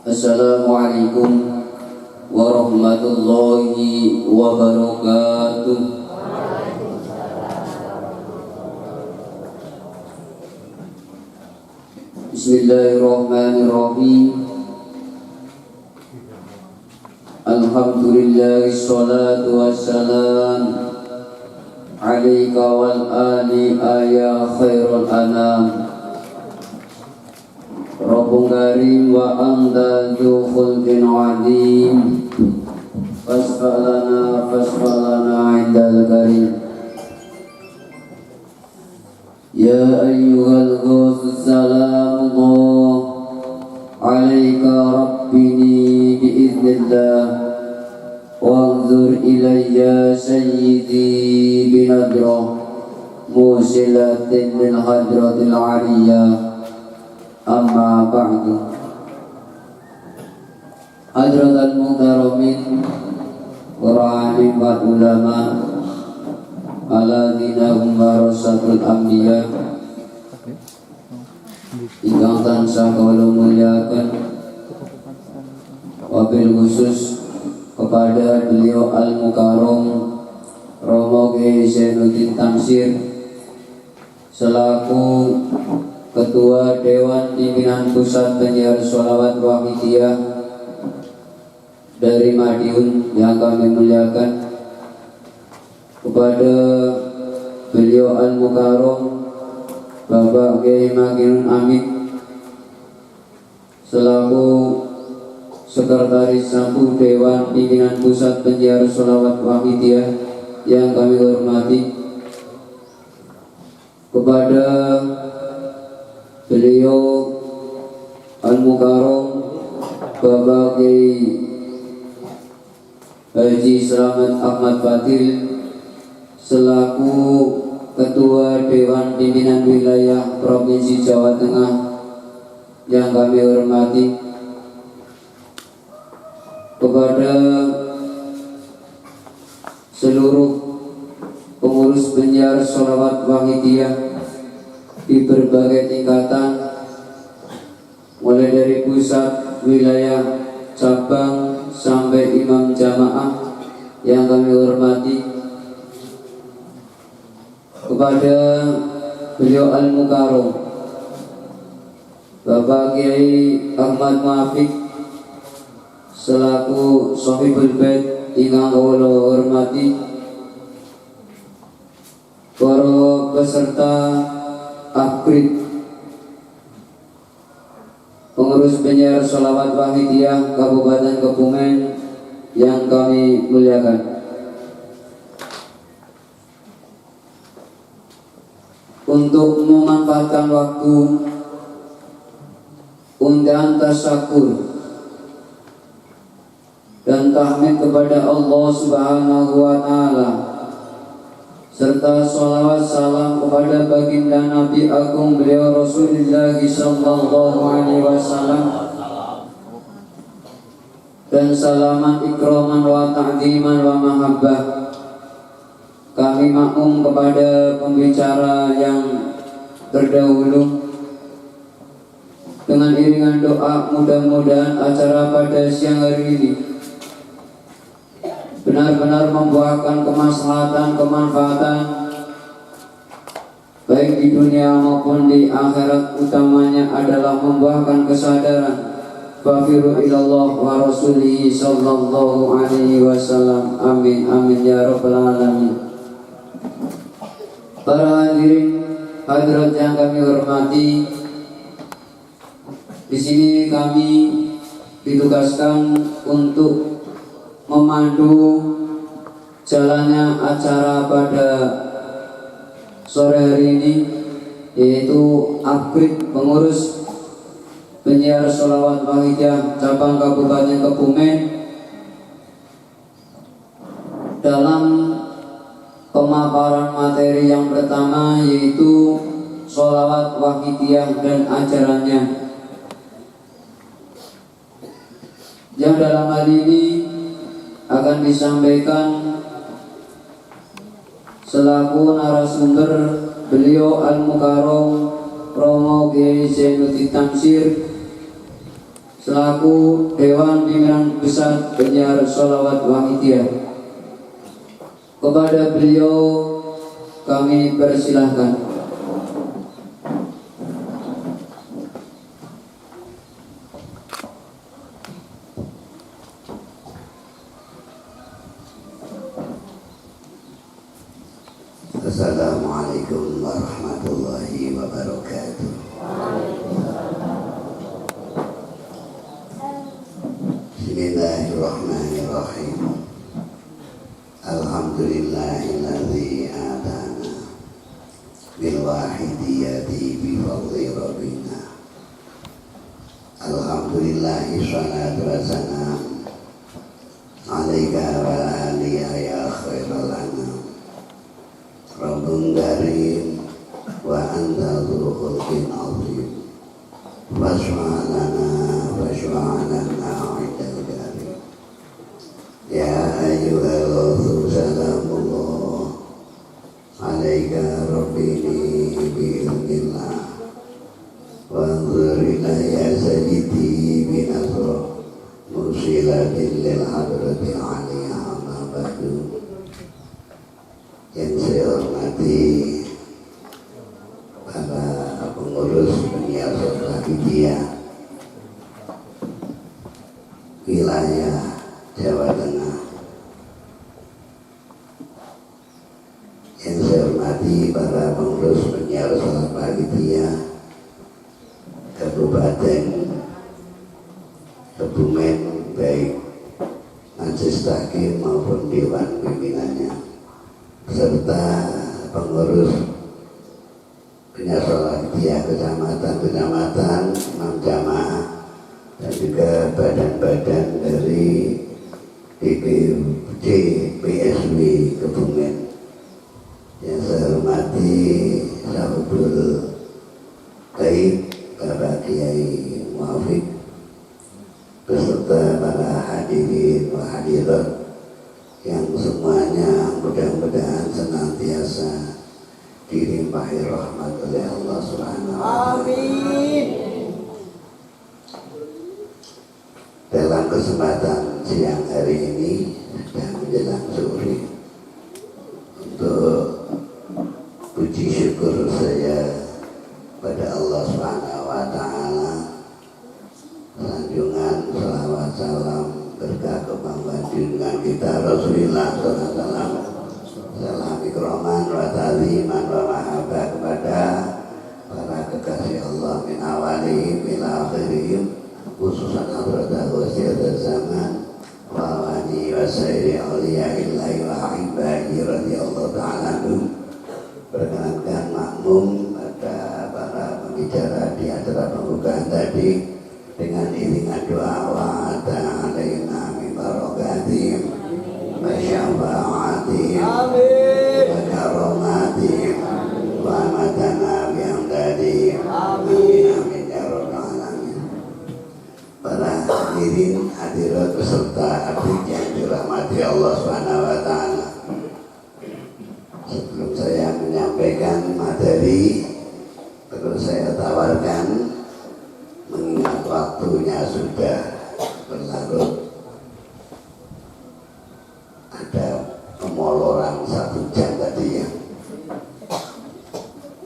Assalamualaikum warahmatullahi wabarakatuh. Bismillahirrahmanirrahim. Alhamdulillah, salatu wassalam alaika wal ali ya khairul anam. Rabbun karim wa anta dzu khulqin azim. Fasfalana indal karim. Ya ayyuhal ghus salamullah alaika rabbini biiznillah. Wanzur ilayya sayyidi binadrah musilatin lil hadratil aliyah. Amma ba'du. Hadratal muhtaramin para alim wa ulama alladzina hum warasatul anbiya ingkang tansah kawula muliakan, wabil khusus kepada beliau Al-Mukarram Romo Kiai Zainuddin Tamsir selaku Ketua Dewan Pimpinan Pusat Penyiar Sholawat Wahidiyah dari Madiun yang kami muliakan, kepada beliau Al-Mukarram Bapak Kiai Makinun Amin selaku Sekretaris Satu Dewan Pimpinan Pusat Penyiar Sholawat Wahidiyah yang kami hormati, kepada beliau Al-Mukarram Bapak Kiai Haji Slamet Ahmad Fadil selaku Ketua Dewan Pimpinan Wilayah Provinsi Jawa Tengah yang kami hormati, kepada seluruh pengurus penyiar sholawat wahidiyah di berbagai tingkatan, mulai dari pusat, wilayah, cabang sampai imam jamaah yang kami hormati, kepada beliau Al-Mukarram Bapak Kiai Ahmad Muafiq selaku Shahibul Bait ingkang kawula hormati, para peserta Akrid pengurus penyiar sholawat wahidiyah Kabupaten Kebumen yang kami muliakan. Untuk memanfaatkan waktu undangan tasyakur dan tahmid kepada Allah Subhanahu wa Ta'ala, serta sholawat salam kepada baginda Nabi Agung beliau Rasulullah sallallahu alaihi wasallam, dan salaman ikraman wa ta'ziman wa mahabbah. Kami makmum kepada pembicara yang terdahulu dengan iringan doa, mudah-mudahan acara pada siang hari ini benar-benar membuahkan kemaslahatan, kemanfaatan baik di dunia maupun di akhirat. Utamanya adalah membuahkan kesadaran fafiru ilallah wa rasulihi sallallahu alaihi wasallam. Amin amin ya rabbal alamin. Para hadirin hadirat yang kami hormati, di sini kami ditugaskan untuk memandu jalannya acara pada sore hari ini, yaitu Akrid pengurus penyiar sholawat wahidiyah cabang Kabupaten Kebumen dalam pemaparan materi yang pertama, yaitu sholawat wahidiyah dan ajarannya, yang dalam hal ini akan disampaikan selaku narasumber beliau Al-Mukarram Romo Kiai Zainuddin Tamsir selaku Dewan Pimpinan Pusat Penyiar Sholawat Wahidiyah. Kepada beliau kami persilahkan. Assalamualaikum warahmatullahi wabarakatuh. Bismillahirrahmanirrahim. Alhamdulillahilladzi atana bil wahidiyati bi fadli rabbina. Alhamdulillahi sholatu wassalam alaika wa alika ya khairal anam. Rabbun karim wa anta dzul khulqin azim. Fashfa'lana indal karim. Ya ayyuhal rasul salamullah alaika rabbini bi'ilmillah wa anzur ilayya sayyidi binasra musilatin lil hadrati aliyah amma ba'du. Yang saya hormati para pengurus penyiar Wahidiyah wilayah Jawa Tengah, yang saya hormati para pengurus penyiar Wahidiyah Kabupaten Kebumen, baik majelis tahkim maupun dewan pimpinannya, serta pengurus penyiar Wahidiyah kecamatan, imam jamaah, dan juga badan-badan dari DPD PSW Kebumen. Yang saya hormati Sahabul Taib Bapak Kiai Muafiq beserta para hadirin wa hadirat yang semuanya mudah-mudahan senantiasa dilimpahi rahmat oleh Allah Subhanahu wa Ta'ala. Amin. Dalam kesempatan siang hari ini dan menjelang sore, untuk puji syukur saya pada Allah Subhanahu wa Ta'ala, sanjungan selawat salam berkah kebanggaan junjungan kita Rasulullah SAW, salam ikroman wa ta'ziman wa mahabbah kepada para kekasih Allah min awalihim ila akhirihim, khususan hadratat wasiat zaman wa wani wa sayyidi awliyaillahi wa ahibbahi radhiyallahu ta'ala anhum. Perkenankan makmum pada para pembicara di acara pembukaan tadi dengan iringan doa wa ta'alaina min barakatim wa syafa'atim wa karomatim wa matana bihamdadim. Amin amin ya rabbal alamin. Para hadirin hadirat beserta abdi yang dirahmati Allah Subhanahu wa Ta'ala, sebelum saya menyampaikan materi, perlu saya tawarkan, mengingat waktunya sudah berlarut, ada pemoloran 1 jam tadi ya.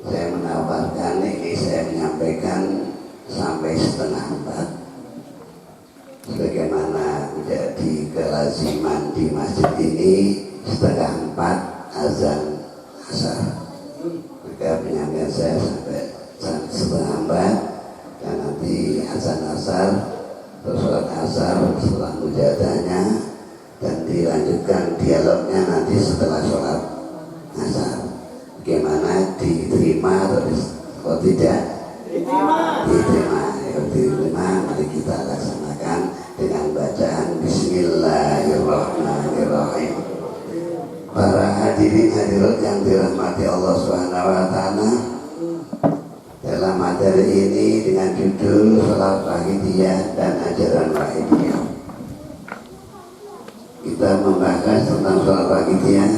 Saya menawarkan ini, saya menyampaikan sampai 3:30, sebagaimana menjadi kelaziman di masjid ini 3:30 azan asar. Maka penyampaian saya sampai 3:30, dan nanti azan asar, terus sholat asar, setelah mujadahnya, dan dilanjutkan dialognya nanti setelah sholat asar. Bagaimana, diterima atau tidak? Diterima. Ya, diterima. Mari kita laksanakan dengan bacaan Bismillahirrahmanirrahim. Para hadirin hadirat yang dirahmati Allah Subhanahu wa Ta'ala, dalam materi ini dengan judul Sholawat Wahidiyah dan Ajaran Wahidiyah, kita membahas tentang Sholawat Wahidiyah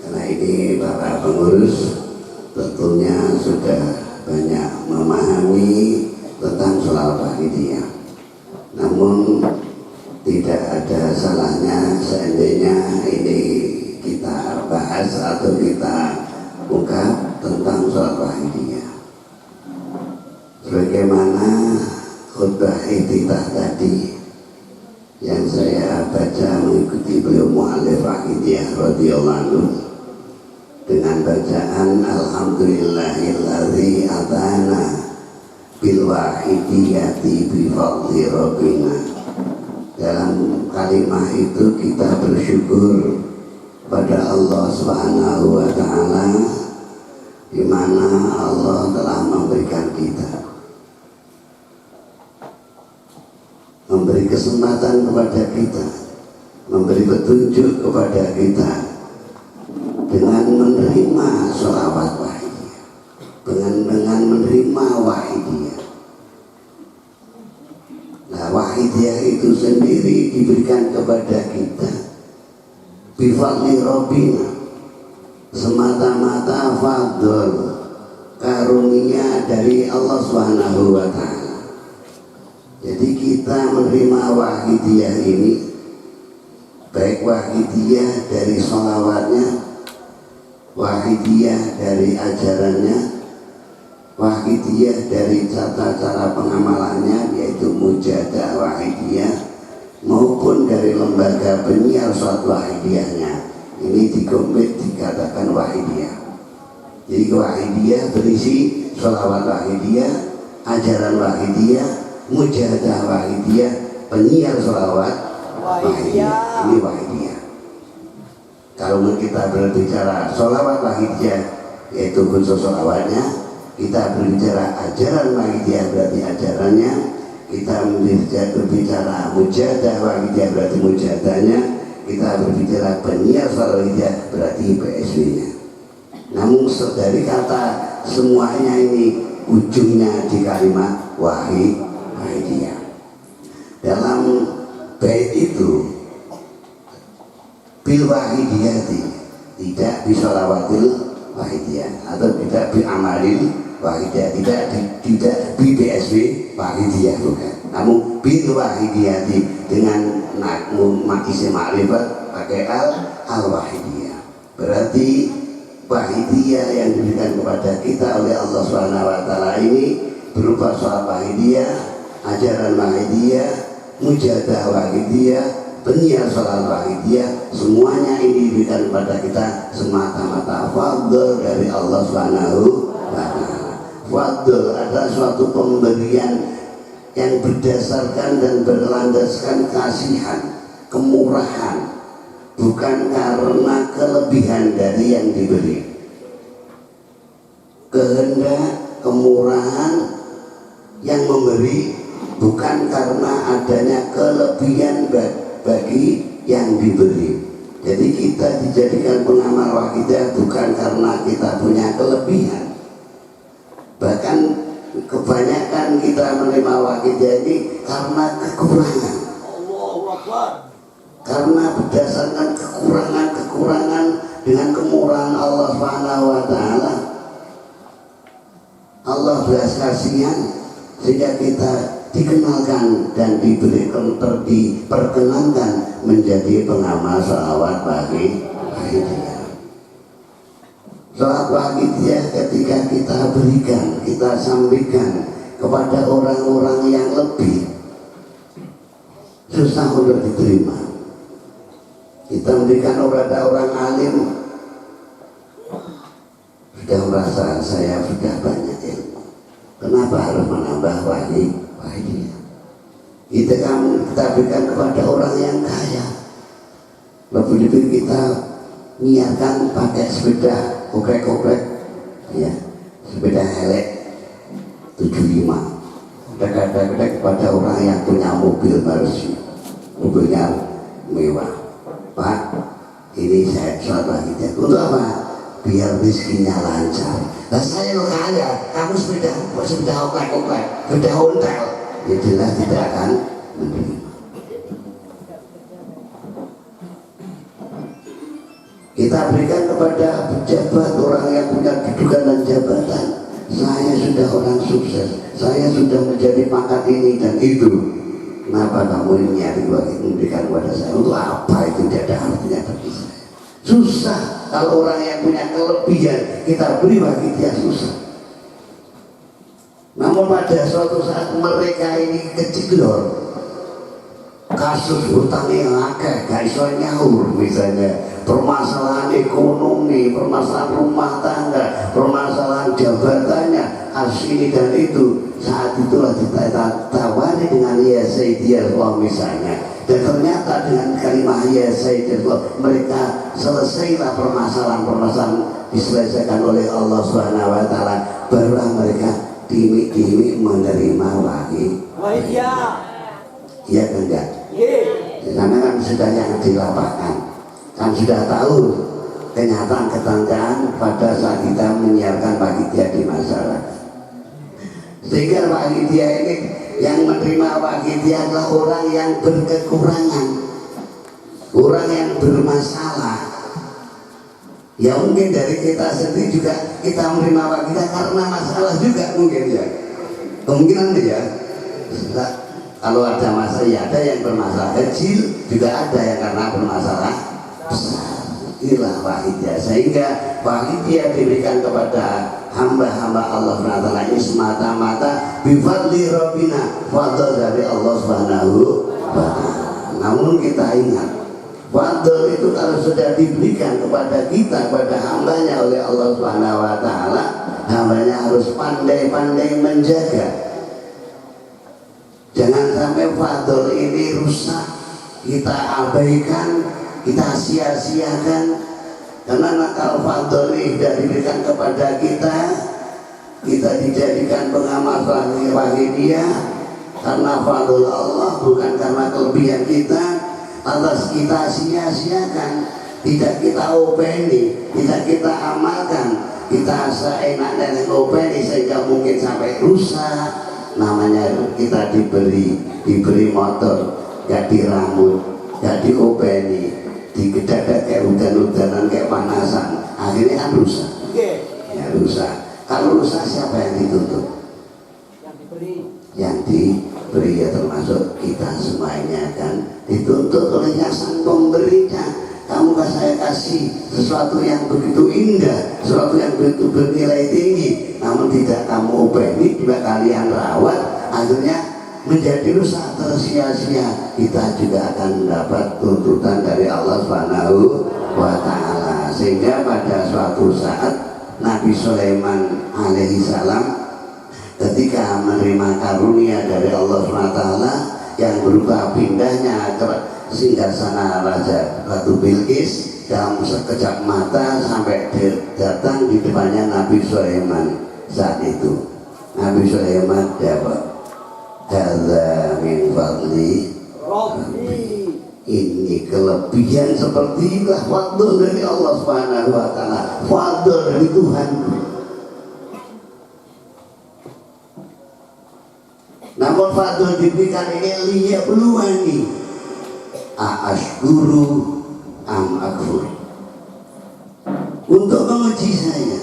karena ini para pengurus tentunya sudah banyak memahami tentang Sholawat Wahidiyah. namun tidak ada salahnya seandainya ini kita bahas atau kita ungkap tentang sholat wahidiyah. Bagaimana khutbah iftitah tadi yang saya baca mengikuti beliau mu'alif wahidiyah radhiyallahu anhu dengan bacaan alhamdulillahilladzi atana bil wahidiyati bi fadli rabbina. Dalam kalimat itu kita bersyukur pada Allah Subhanahu wa taala di mana Allah telah memberikan kita, memberi kesempatan kepada kita, memberi petunjuk kepada kita dengan menerima sholawat wahidiyah, dengan menerima wahidiyah. Nah, wahidiyah itu sendiri diberikan kepada kita bifadli rabbina, semata-mata fadl, karunia dari Allah Subhanahu wa taala. Jadi kita menerima wahidiyah ini, baik wahidiyah dari sholawatnya, wahidiyah dari ajarannya, wahidiyah dari cara-cara pengamalannya yaitu mujadah wahidiyah, maupun dari lembaga penyiar sholat wahidiyahnya. Ini dikomplit dikatakan wahidiyah. Jadi wahidiyah berisi sholawat wahidiyah, ajaran wahidiyah, mujadah wahidiyah, penyiar sholawat wahidiyah. Ini wahidiyah. Kalau kita berbicara sholawat wahidiyah yaitu khusus sholawatnya, kita berbicara ajaran wahidiyah berarti ajarannya, kita berbicara mujadah wahidiyah berarti mujadahnya, kita berbicara penyiar sholawat wahidiyah berarti PSW-nya. Namun dari kata semuanya ini ujungnya di kalimat wahidiyah. Dalam bait itu bil wahidiyati, tidak bisolawatil wahidiyah atau tidak bi amalil wahidiyah, tidak bi BSW wahidiyah, bukan. Namun bil wahidiyati dengan isim ma'rifat pakai al wahidiyah. Berarti wahidiyah yang diberikan kepada kita oleh Allah Subhanahu wa taala ini berupa sholat wahidiyah, ajaran wahidiyah, mujadah wahidiyah, penyiar sholat wahidiyah, semuanya ini diberikan kepada kita semata-mata fadl dari Allah Subhanahu wa taala. Fadl adalah suatu pemberian yang berdasarkan dan berlandaskan kasihan, kemurahan, bukan karena kelebihan dari yang diberi. Kehendak, kemurahan yang memberi bukan karena adanya kelebihan bagi yang diberi. Jadi kita dijadikan pengamal wahidiyah bukan karena kita punya kelebihan. Bahkan kebanyakan kita menerima wahidiyah ini karena kekurangan. Karena berdasarkan kekurangan dengan kemurahan Allah Subhanahu wa taala, Allah belas kasihan sehingga kita dikenalkan dan diperkenankan menjadi pengamal sholawat wahidiyah. Sholat wahidiyah ketika kita berikan, kita sampaikan kepada orang-orang yang lebih susah untuk diterima. Kita memberikan kepada orang alim, sudah merasa saya sudah banyak ilmu, kenapa harus menambah wahidiyah? Kita berikan kepada orang yang kaya, lebih-lebih kita niatkan pakai sepeda koprek-koprek, ya, sepeda helek 75, kadang-kadang kepada orang yang punya mobil Mercy, mobilnya mewah. Pak, ini saya sholat wahidiyah untuk apa? Biar rezekinya lancar. Nah saya lo kaya, kamu sepeda oprek-oprek, sepeda ontel, ya jelas tidak akan menerima. Kita berikan kepada pejabat, orang yang punya kedudukan dan jabatan. Saya sudah orang sukses, saya sudah menjadi pangkat ini dan itu. Kenapa Kenapa kamu nyari memberikan kepada saya? Untuk apa? Itu tidak ada artinya bagi saya. Susah kalau orang yang punya kelebihan kita beri bagi dia, susah. Namun pada suatu saat mereka ini keceglor, kasus hutang yang akeh, gak iso nyaur, misalnya permasalahan ekonomi, permasalahan rumah tangga, permasalahan jabatannya, kasus ini dan itu, saat itulah ditawari dengan ya Sayyidi Allah misalnya, dan ternyata dengan kalimat ya Sayyidi Allah mereka selesailah permasalahan diselesaikan oleh Allah Subhanahu wa taala, barulah mereka dimi-dimi menerima wahyu. Iya kan enggak? Karena kan sudah yang di lapangan, kan sudah tahu kenyataan pada saat kita menyiarkan panitia di masyarakat. Sehingga panitia ini yang menerima panitia adalah orang yang berkekurangan, orang yang bermasalah. Ya mungkin dari kita sendiri juga kita menerima panitia karena masalah juga mungkin ya. Kemungkinan ya. Kalau ada masalah, ya ada yang bermasalah kecil, juga ada yang karena bermasalah besar. Inilah panitia. Sehingga panitia diberikan kepada hamba-hamba Allah SWT ini semata-mata bifadli Rabbina, fadl dari Allah Subhanahu wa ta'ala. Namun kita ingat, fadl itu kalau sudah diberikan kepada kita, kepada hambanya oleh Allah Subhanahu wa ta'ala, hambanya harus pandai-pandai menjaga. Jangan sampai fadl ini rusak, kita abaikan, kita sia-siakan. Karena kalau fadl ini tidak diberikan kepada kita dijadikan pengamal bagi dia karena fadl Allah, bukan karena kelebihan kita, lantas kita sia-siakan, tidak kita openi, tidak kita amalkan, kita seenaknya openi sehingga mungkin sampai rusak. Namanya kita diberi motor, gak diramu, gak diopeni, digedak kayak hujan-hujanan, kayak panasan, akhirnya kan rusak. Ya rusak. Kalau rusak siapa yang dituntut? Yang diberi ya termasuk kita semuanya kan, dituntut oleh sang pemberinya. Kamu saya kasih sesuatu yang begitu indah, sesuatu yang begitu bernilai tinggi, namun tidak kamu openi, juga kalian rawat, akhirnya menjadi rusak, tersia-sia. Kita juga akan mendapat tuntutan dari Allah Subhanahu wa ta'ala. Sehingga pada suatu saat Nabi Sulaiman alaihissalam ketika menerima karunia dari Allah Subhanahu wa ta'ala yang berupa pindahnya ke singgasana Raja Ratu Bilqis dalam sekejap mata sampai datang di depannya Nabi Sulaiman. Saat itu Nabi Sulaiman jawab, hadza min fadli Rabbi. Ini kelebihan seperti inilah fadl dari Allah Subhanahu wa ta'ala, fadl dari Tuhan. Namun fadl diberikan ini liyabluwani a'ashkuru am akfur, untuk menguji saya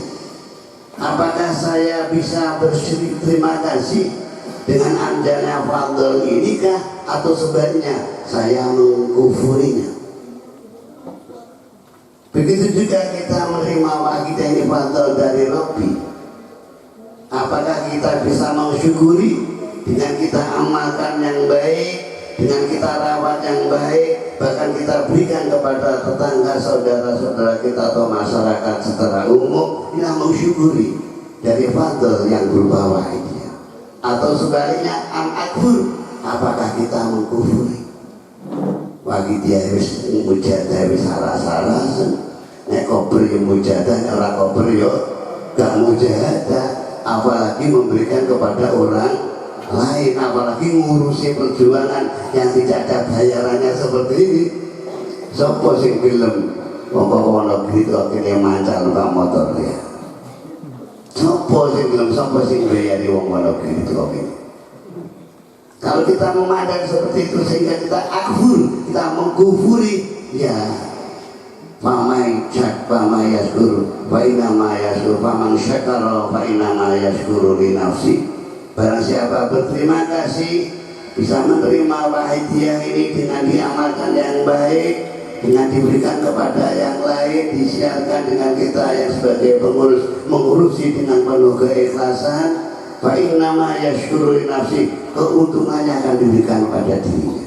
apakah saya bisa bersyukur terima kasih dengan adanya fadl inikah, atau sebaliknya saya mengkufurinya. Begitu juga kita menerima kita ini fadl dari Rabbi, apakah kita bisa mensyukuri dengan kita amalkan yang baik, dengan kita rawat yang baik, bahkan kita berikan kepada tetangga, saudara-saudara kita atau masyarakat secara umum, kita mensyukuri dari fadl yang berupa wahidnya. Atau sebaliknya am akfur, apakah kita mengkufuri? Wahidnya wis mujadah wis salah-salah, nek kober yang mujadah, nek ora kober yo gak mujadah, apalagi memberikan kepada orang lain, apalagi ngurusi perjuangan yang tidak ada bayarannya seperti ini. Sopo sing film wong negeri kok kene mancal numpak motor ya. Sopo sing film, sopo sing bayari wong negeri kok kene. Kalau kita memandang seperti itu sehingga kita akfur, kita mengkufuri, ya famai cak famai yaskur fa inna ma yaskur faman syakara fa inna ma yashkuru li nafsi. Barang siapa berterima kasih bisa menerima wahidiyah ini dengan diamalkan yang baik, dengan diberikan kepada yang lain, disiarkan dengan kita yang sebagai pengurus mengurusi dengan penuh keikhlasan. Fa innama yashkuru li nafsi, keuntungannya akan diberikan pada dirinya.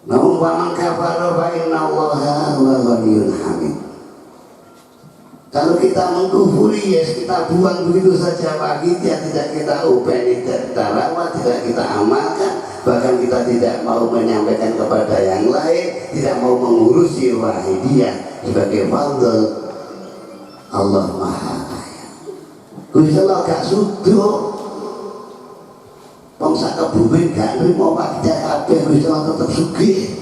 Namun faman kafara fa innallaha huwa ghaniyyun hamid. Kalau kita mengkufuri, ya kita buang begitu saja wahidiyah, tidak kita upeni, tidak kita rawat, tidak kita amalkan, bahkan kita tidak mau menyampaikan kepada yang lain, tidak mau mengurusi wahidiyah sebagai fadl. Allah Maha Kaya. Gusti Allah gak sudo. Wong sak kebumen gak nrimo wahidiyah kabeh, Gusti Allah tetep sugih.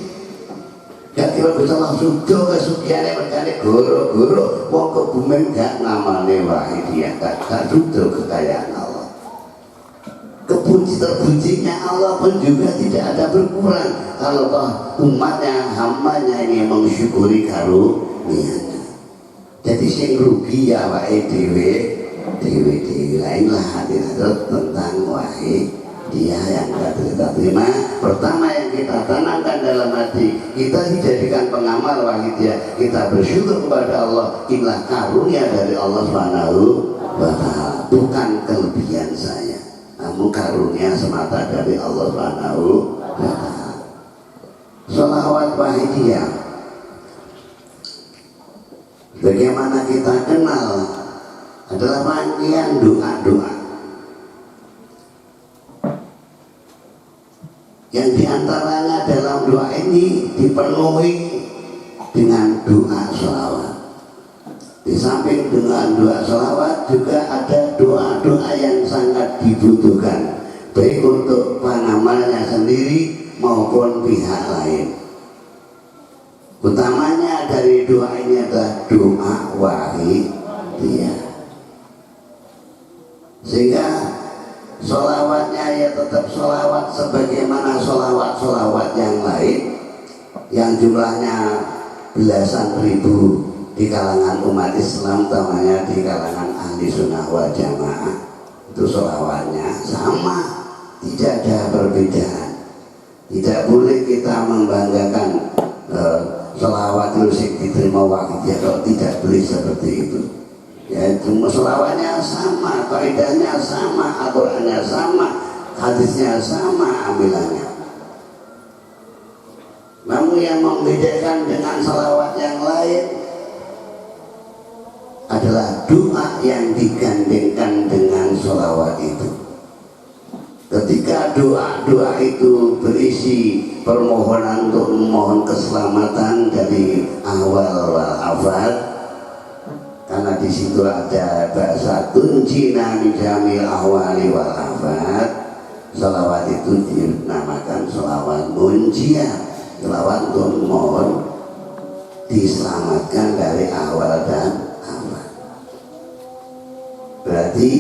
Gak kira Gusti Allah sudo kesugihane mergane goro-goro wong kebumen gak ngamane wahidiyah, gak sudo kekayaan Allah. Kepuji terpujinya Allah pun juga tidak ada berkurang kalau toh umatnya, hambanya ini mensyukuri karunia. Jadi sing rugi ya wae dhewe lain lah hati tentang dia yang kita terima. Pertama yang kita tanamkan dalam hati, kita dijadikan pengamal wahidiyah, kita bersyukur kepada Allah. Inilah karunia dari Allah Subhanahu wa Ta'ala, bukan kelebihan saya, namun karunia semata dari Allah Subhanahu wa Ta'ala. Sholawat wahidiyah, bagaimana kita kenal, adalah rangkaian doa-doa yang diantaranya dalam doa ini dipenuhi dengan doa sholawat. Di samping dengan doa sholawat juga ada doa-doa yang sangat dibutuhkan, baik untuk pengamalnya sendiri maupun pihak lain. Utamanya dari doa ini adalah doa wahidiyah, sehingga sholawatnya ya tetap sholawat sebagaimana sholawat yang lain yang jumlahnya belasan ribu di kalangan umat Islam, utamanya di kalangan ahli sunnah wal jamaah. Itu sholawatnya sama, tidak ada perbedaan. Tidak boleh kita membanggakan sholawat itu sing diterima wahidiyah, kalau tidak boleh seperti itu. Ya, cuma sholawatnya sama, kaidahnya sama, aturannya sama, hadisnya sama, ambilannya. Namun yang membedakan dengan sholawat yang lain adalah doa yang digandengkan dengan sholawat itu. Ketika doa-doa itu berisi permohonan untuk memohon keselamatan dari ahwal wal afat, karena di situ ada bahasa tunjina min jamil ahwali wal afat, sholawat itu dinamakan sholawat munjiah, sholawat untuk memohon diselamatkan dari ahwal dan afat. Berarti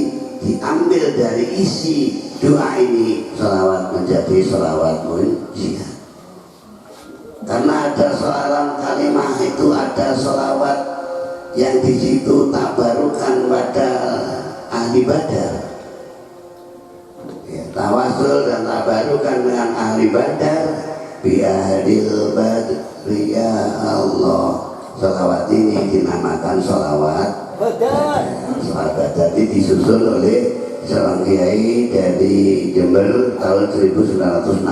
diambil dari isi doa ini, sholawat menjadi sholawat munjiah. Karena ada seorang kalimah itu ada sholawat yang di situ tabarukan pada ahli badar, ya, tawasul dan tabarukan dengan ahli badar. Bi ahlil badri ya Allah. Sholawat ini dinamakan sholawat badar. Sholawat badar ini disusun oleh seorang kiai dari Jember tahun 1962.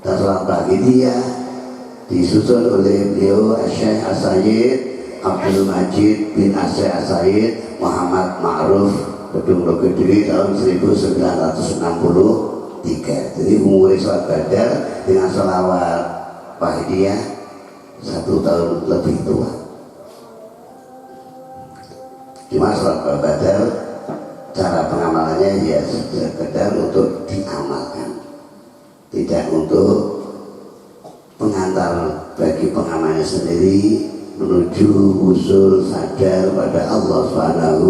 Dan sholawat wahidiyah disusun oleh beliau Syekh As-Sayyid Abdul Majid bin Syekh As-Sayyid Muhammad Ma'ruf Kedung Logediri tahun 1963. Jadi memulai sholawat badar dengan sholawat wahidiyah 1 tahun lebih tua. Cuma sholawat badar cara pengamalannya ya sekedar untuk diamalkan, tidak untuk pengantar bagi pengamalnya sendiri menuju usul sadar pada Allah Subhanahu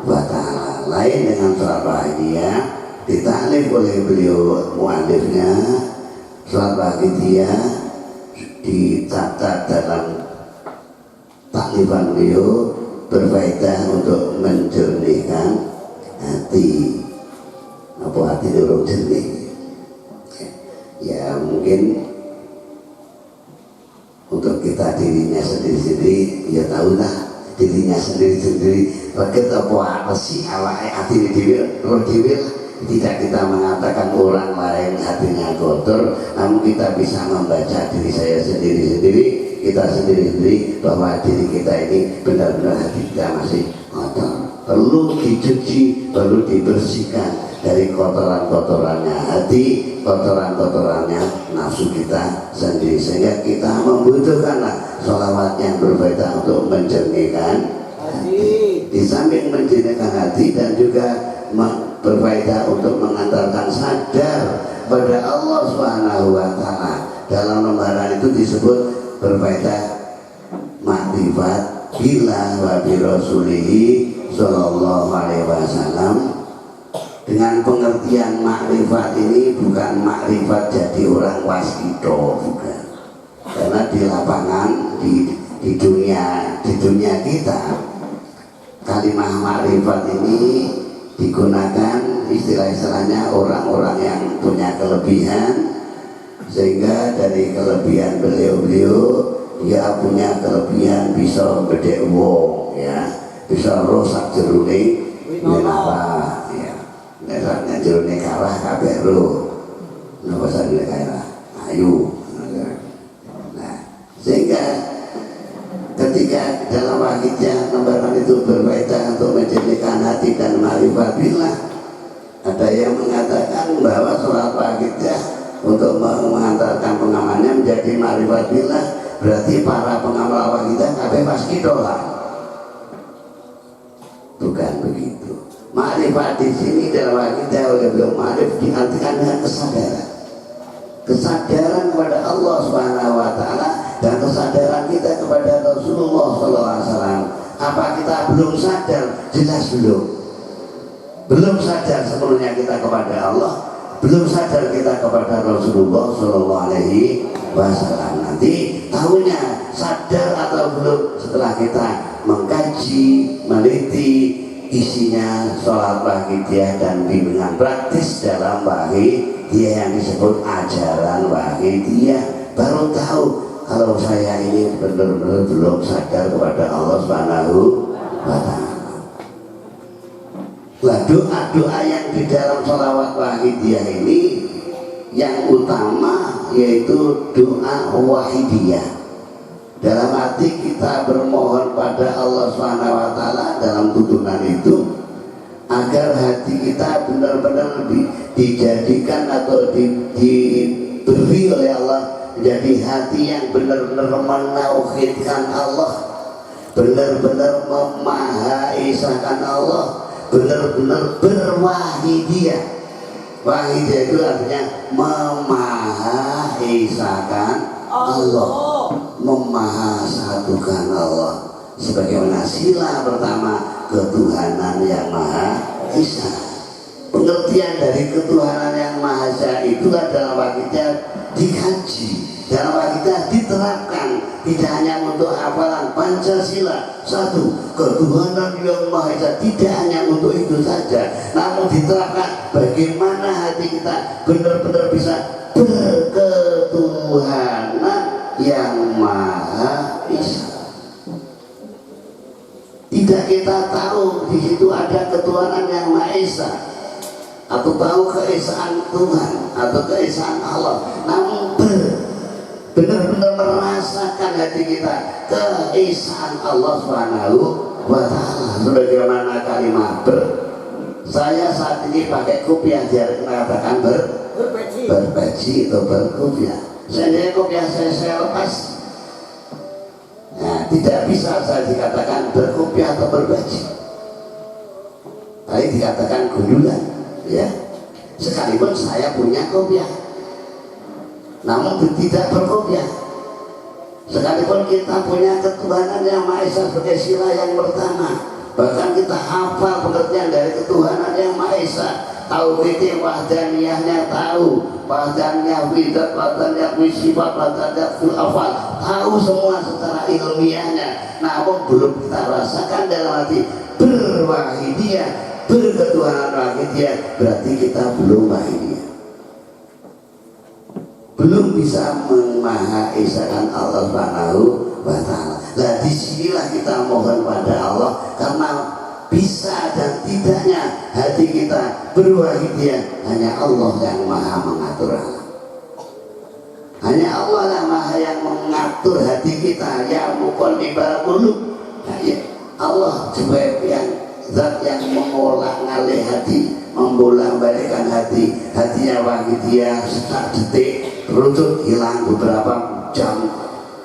wa Ta'ala. Lain dengan sholawat wahidiyah ditaklif oleh beliau muallifnya, sholawat wahidiyah dicatat dalam taklifan beliau berfaedah untuk menjernihkan hati urung jernih. Ya mungkin untuk kita dirinya sendiri-sendiri ya tahulah dirinya sendiri-sendiri reget apa sih awake hati dhewe roh dhewe. Tidak kita mengatakan orang lain hatinya kotor, namun kita bisa membaca diri saya sendiri-sendiri, kita sendiri-sendiri bahwa diri kita ini benar-benar hati kita masih kotor, perlu dicuci, perlu dibersihkan dari kotoran-kotorannya hati, kotoran-kotorannya nafsu kita sendiri, sehingga kita membutuhkanlah sholawat yang berbeda untuk menjernihkan hati. Di samping menjernihkan hati dan juga berfaedah untuk mengantarkan sadar pada Allah Subhanahu wa taala. Dalam lembaran itu disebut berfaedah makrifat billah wa bi rasulihi sallallahu alaihi wasallam. Dengan pengertian makrifat ini bukan makrifat jadi orang waskito, bukan. Karena di lapangan di dunia kita kalimat makrifat ini digunakan istilah-istilahnya orang-orang yang punya kelebihan, sehingga dari kelebihan beliau dia punya kelebihan bisa bedek wong, ya, bisa rusak jerune apa ya, nesaknya jerune kalah kabeh ro napa sadene kalah ayu. Nah sehingga ketika dalam wakitnya lembaran itu berfaedah untuk menjadikan hati dan ma'rifat billah, ada yang mengatakan bahwa sholat wakitnya untuk mengantarkan pengamannya menjadi ma'rifat billah, berarti para pengamal wakitnya kabeh pas kidolah. Bukan begitu. Ma'rifat di sini dalam wakitnya oleh beliau ma'rif diartikan dengan kesadaran kepada Allah Subhanahu wa taala dan kesadaran kita kepada Rasulullah SAW. Apa kita belum sadar? Jelas belum sadar sepenuhnya kita kepada Allah, belum sadar kita kepada Rasulullah SAW. Nanti tahunya sadar atau belum setelah kita mengkaji, meneliti isinya sholat wahidiyah dan bimbingan praktis dalam wahidiyah yang disebut ajaran wahidiyah, baru tahu kalau saya ini benar-benar belum sadar kepada Allah Subhanahu wa taala. Lah doa-doa yang di dalam sholawat wahidiyah ini yang utama yaitu doa wahidiyah. Dalam arti kita bermohon pada Allah Subhanahu wa taala dalam tuntunan itu agar hati kita benar-benar dijadikan atau diberi oleh Allah menjadi hati yang benar-benar menauhidkan Allah, benar-benar memahaesahkan Allah, benar-benar berwahidiyah. Wahidiyah itu artinya memahaesahkan Allah, memahasatukan Allah, sebagaimana sila pertama ketuhanan yang Maha Esa. Pengertian dari ketuhanan yang Maha Esa itulah dalam wakitnya dikaji, dalam wakitnya diterapkan, tidak hanya untuk hafalan Pancasila satu, ketuhanan yang Maha Esa, tidak hanya untuk itu saja, namun diterapkan bagaimana hati kita benar-benar bisa berketuhanan yang Maha Esa. Tidak kita tahu di situ ada ketuhanan yang Maha Esa, atau tahu keesaan Tuhan atau keesaan Allah, namun benar-benar merasakan hati kita keesaan Allah Subhanahu wa taala. Sebagaimana kalimat saya saat ini pakai kopiah, dia mengatakan berpeci atau berkopiah. Seandainya kopiah saya lepas, nah, tidak bisa saya dikatakan berkopiah atau berbaju, tapi dikatakan gundulan, ya. Sekalipun saya punya kopiah, namun tidak berkopiah. Sekalipun kita punya ketuhanan yang Maha Esa sebagai sila yang pertama, bahkan kita hafal pengertian dari ketuhanan yang Maha Esa, tauhid wahdaniyahnya tahu, wahdaniyah widat, wahdaniyah wisifat, wahdaniyah filafal, tahu semua secara ilmiahnya, namun belum kita rasakan dalam hati berwahidiyah, berketuhanan wahidiyah, berarti kita belum wahidiyah, belum bisa memahaesakan Allah Subhanahu wa Ta'ala. Nah, disinilah kita mohon pada Allah, karena bisa dan tidaknya hati kita berwahidiyah hanya Allah yang maha mengatur alam. Hanya Allah lah maha yang mengatur hati kita, yang muqallibal qulub. Nah, ya, Allah sebab yang zat yang mengolah ngalih hati, membolak-balikkan hati, hatinya wahidiyah sesak detik, runtuh hilang beberapa jam,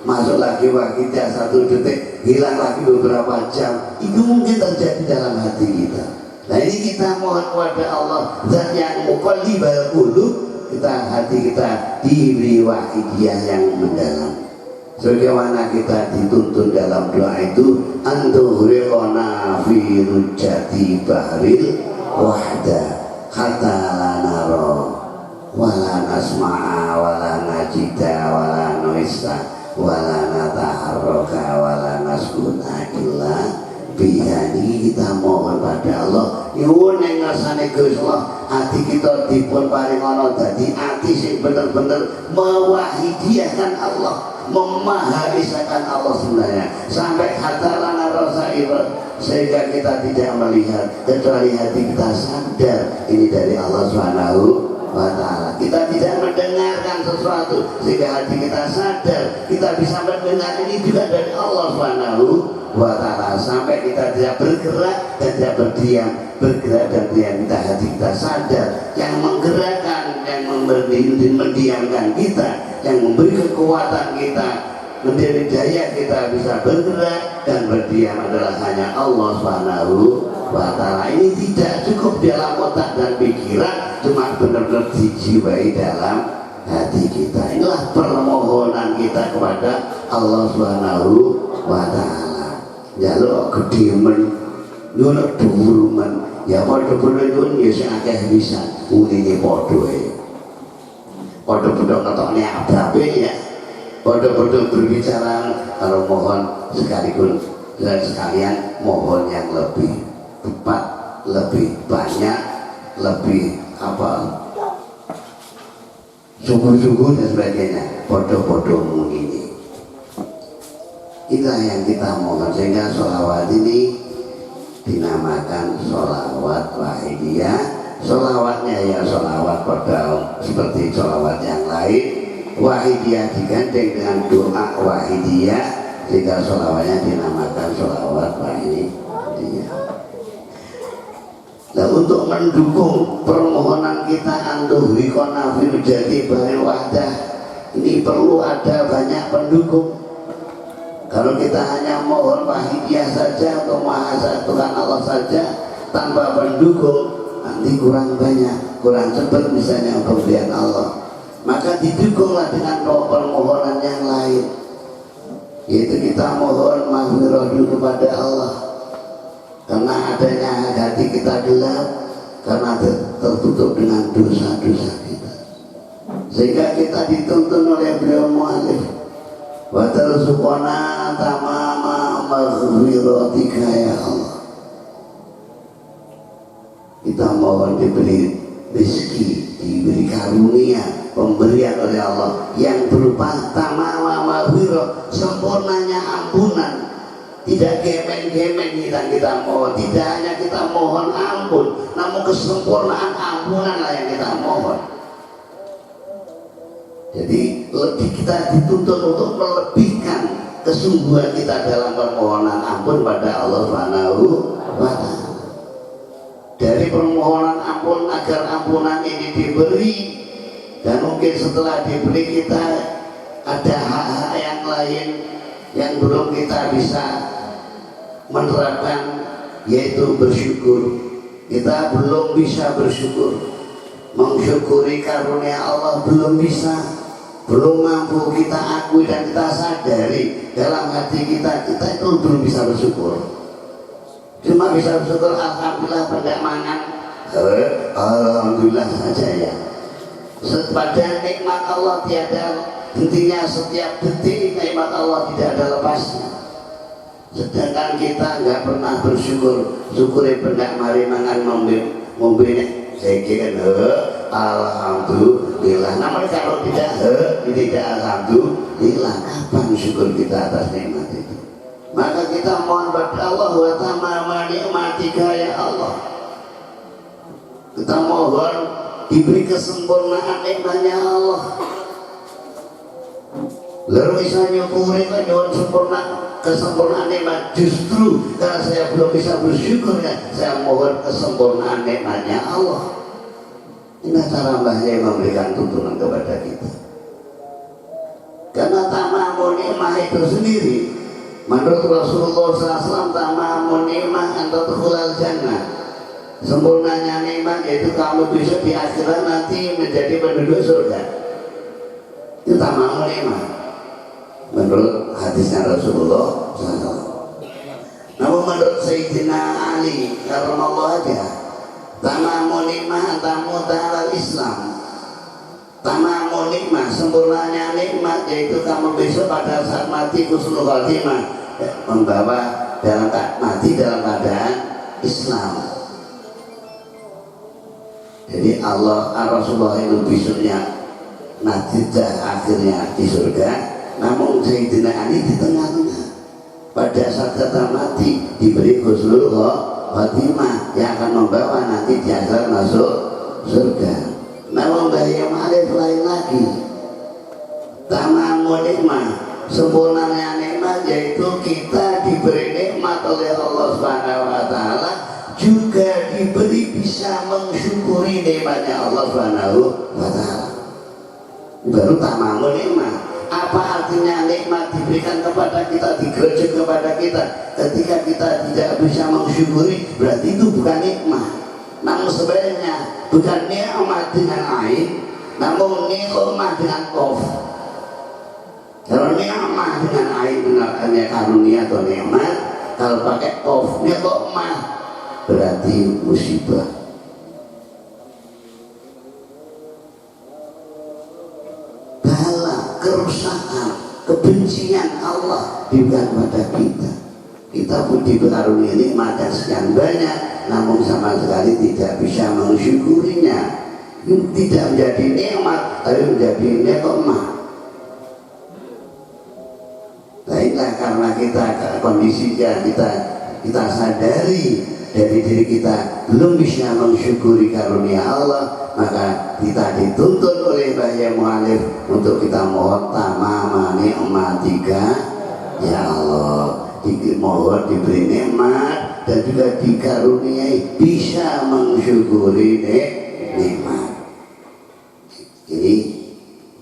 masuk lagi wahidiyah 1 detik, hilang lagi beberapa jam. Itu mungkin terjadi dalam hati kita. Nah, ini kita mohon kepada Allah zat yang muqallibal qulub, kita hati kita diberi wahidiyah yang mendalam. Sebagaimana kita dituntun dalam doa itu, antuhriqona fi rujati bahril wahda hatta la nara wala nasma'a wala najida wala nuista wala nataharroka wala naskuna illa biha. Ini kita mohon pada Allah, nyuwun yang ngersane Gusti Allah, hati kita dipun paringono dadi hati sing bener-bener mewahidiyahkan Allah, memahaesakan Allah sebenarnya, sampai hatta lana rasaira, sehingga kita tidak melihat kecuali hati kita sadar ini dari Allah Subhanahu wa Ta'ala. Kita tidak mendengarkan sesuatu sehingga hati kita sadar kita bisa mendengar ini juga dari Allah Subhanahu wa Ta'ala, sampai kita tidak bergerak dan tidak berdiam, bergerak dan diam, kita hati kita sadar yang menggerakkan, yang mendiamkan kita, yang memberi kekuatan kita, menjadi daya kita bisa bergerak dan berdiam adalah hanya Allah Subhanahu wa Ta'ala. Ini tidak cukup dalam otak dan pikiran, cuma benar-benar dijiwai dalam hati kita. Inilah permohonan kita kepada Allah Subhanahu wa Ta'ala. Jaluk gede men, nyuwun dhuwur men, ya padha-padha nyuwun ya sing akeh pisan, unine padha ae. Padha-padha ngetokne abrabe ya. Padha-padha berbicara, kalau mohon sekaligus dan sekalian mohon yang lebih tepat, lebih banyak, lebih apa, syukur-syukur dan sebagainya. Padha-padha muni. Itulah yang kita mohon, sehingga sholawat ini dinamakan sholawat wahidiyah. Sholawatnya ya sholawat pada seperti sholawat yang lain, wahidiyah digandeng dengan doa wahidiyah, sehingga sholawatnya dinamakan sholawat wahidiyah. Nah, untuk mendukung permohonan kita antuhriqona fi rujati bahril wahdah, ini perlu ada banyak pendukung. Kalau kita hanya mohon wahidiyah saja atau maha Tuhan Allah saja tanpa pendukung, nanti kurang banyak, kurang cepat misalnya pemberian Allah. Maka didukunglah dengan permohonan yang lain, yaitu kita mohon maghfirah dulu kepada Allah, karena adanya hati kita gelap, karena tertutup dengan dosa-dosa kita, sehingga kita dituntun oleh beliau mu'alif, wa tarzuqana tamama maghfiratika ya Allah. Kita mohon diberi rezeki, diberi karunia, pemberian oleh Allah yang berupa tamama maghfirah, sempurnanya ampunan. Tidak gemeng-gemeng kita mohon, tidak hanya kita mohon ampun, namun kesempurnaan ampunanlah yang kita mohon. Jadi lebih kita dituntut untuk melebihkan kesungguhan kita dalam permohonan ampun pada Allah Subhanahu wa Ta'ala. Dari permohonan ampun agar ampunan ini diberi, dan mungkin setelah diberi kita ada hak-hak yang lain yang belum kita bisa menerapkan, yaitu bersyukur. Kita belum bisa bersyukur, mensyukuri karunia Allah belum bisa, belum mampu kita akui dan kita sadari dalam hati kita itu belum bisa bersyukur. Cuma bisa bersyukur alhamdulillah pada mangan, alhamdulillah saja ya. Pada nikmat Allah tiada hentinya, setiap detik nikmat Allah tidak ada lepasnya. Sedangkan kita nggak pernah bersyukur. Syukure pendak mari mangan ngombe saya kira alhamdulillah. Namun kalau tidak alhamdulillah, kapan syukur kita atas nikmat itu? Maka kita mohon pada Allah, wa tamama nikmatika ya Allah. Kita mohon diberi kesempurnaan nikmatnya Allah. Lalu bisa nyukuri kan nyuwun sempurna kesempurnaan nikmat. Justru karena saya belum bisa bersyukur ya, saya mohon kesempurnaan nikmatnya Allah. Ini cara Mbahnya memberikan tuntunan kepada kita. Karena tamamun nikmah itu sendiri, menurut Rasulullah SAW, tamamun nikmah antadkhulal jannah. Sempurnanya nikmat yaitu kamu bisa di akhirat nanti menjadi penduduk surga. Itu tamamun nikmah menurut hadisnya Rasulullah SAW. Namun menurut Sayyidina Ali karramallahu wajhah, tamamun nikmah antamu ta'ala Islam. Tamamun nikmah, sempurnanya nikmat yaitu kamu besok pada saat mati husnul khatimah, membawa mati dalam keadaan Islam. Jadi Rasulullah itu besoknya natijah akhirnya di surga. Namun Sayyidina Ali di tengah-tengah pada saat kata mati diberi husnul khatimah yang akan membawa nanti di akhirat masuk surga. Namun bahaya ma'arif lain lagi. Tamamun nikmah, sempurnanya nikmat yaitu kita diberi nikmat oleh Allah Subhanahu wa taala, juga diberi bisa mensyukuri nikmatnya Allah Subhanahu wa taala. Baru tamamun nikmah. Apa artinya nikmat diberikan kepada kita, digerejek kepada kita? Ketika kita tidak bisa mensyukuri, berarti itu bukan nikmat. Namun sebenarnya bukan nikmat dengan ain, namun nikmat dengan qaf. Kalau nikmat dengan ain benarnya karunia atau nikmat, kalau pakai qaf nikmat berarti musibah. Kerusakan, kebencian Allah diberikan kepada kita. Kita pun diberi karunia nikmat yang sekian banyak, namun sama sekali tidak bisa mensyukurinya. Tidak menjadi nikmat, tapi menjadi nikmat. Baiklah, karena kita kondisinya kita sadari dari diri kita belum bisa mensyukuri karunia Allah, maka kita dituntut oleh Bahya Mu'alif untuk kita mohon tamama nikmatika ya Allah, mohon diberi nikmat dan juga dikaruniai bisa mensyukuri nikmat. Ini